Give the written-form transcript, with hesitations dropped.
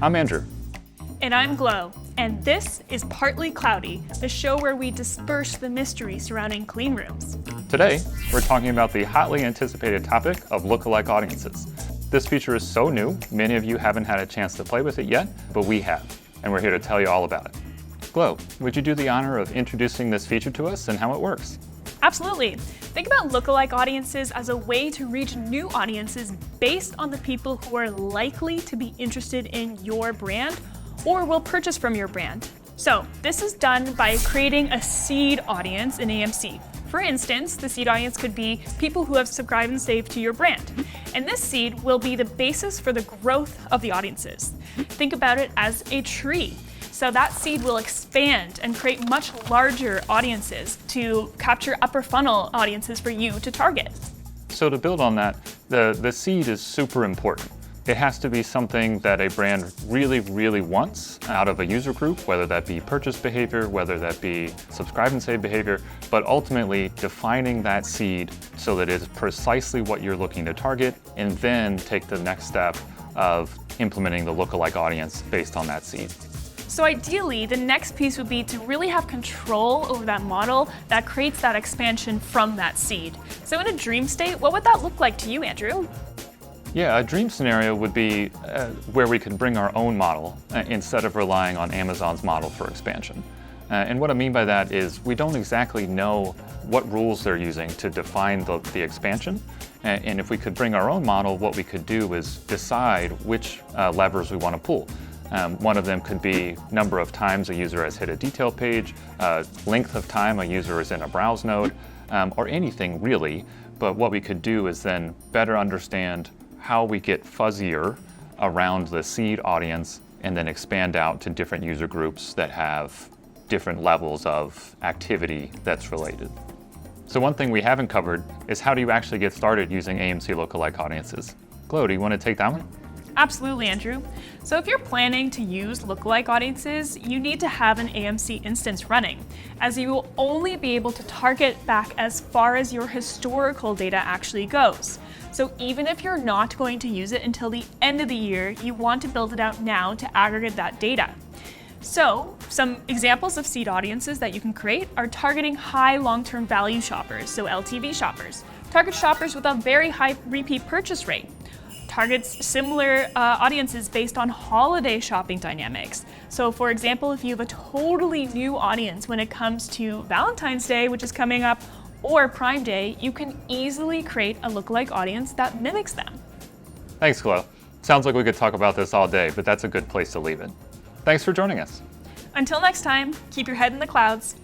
I'm Andrew. And I'm Glow, and this is Partly Cloudy, the show where we disperse the mystery surrounding clean rooms. Today, we're talking about the hotly anticipated topic of lookalike audiences. This feature is so new, many of you haven't had a chance to play with it yet, but we have, and we're here to tell you all about it. Glow, would you do the honor of introducing this feature to us and how it works? Absolutely. Think about lookalike audiences as a way to reach new audiences based on the people who are likely to be interested in your brand or will purchase from your brand. So this is done by creating a seed audience in AMC. For instance, the seed audience could be people who have subscribed and saved to your brand. And this seed will be the basis for the growth of the audiences. Think about it as a tree. So that seed will expand and create much larger audiences to capture upper funnel audiences for you to target. So to build on that, the seed is super important. It has to be something that a brand really wants out of a user group, whether that be purchase behavior, whether that be subscribe and save behavior, but ultimately defining that seed so that it is precisely what you're looking to target, and then take the next step of implementing the lookalike audience based on that seed. So ideally, the next piece would be to really have control over that model that creates that expansion from that seed. So in a dream state, what would that look like to you, Andrew? Yeah, a dream scenario would be where we could bring our own model instead of relying on Amazon's model for expansion. And what I mean by that is we don't exactly know what rules they're using to define the expansion. And if we could bring our own model, what we could do is decide which levers we want to pull. One of them could be number of times a user has hit a detail page, length of time a user is in a browse node, or anything really. But what we could do is then better understand how we get fuzzier around the seed audience and then expand out to different user groups that have different levels of activity that's related. So one thing we haven't covered is how do you actually get started using AMC lookalike audiences? Glow, do you want to take that one? Absolutely, Andrew. So if you're planning to use lookalike audiences, you need to have an AMC instance running, as you will only be able to target back as far as your historical data actually goes. So even if you're not going to use it until the end of the year, you want to build it out now to aggregate that data. So some examples of seed audiences that you can create are targeting high long-term value shoppers, so LTV shoppers. Target shoppers with a very high repeat purchase rate. Targets similar audiences based on holiday shopping dynamics. So for example, if you have a totally new audience when it comes to Valentine's Day, which is coming up, or Prime Day, you can easily create a lookalike audience that mimics them. Thanks, Glow. Sounds like we could talk about this all day, but that's a good place to leave it. Thanks for joining us. Until next time, keep your head in the clouds.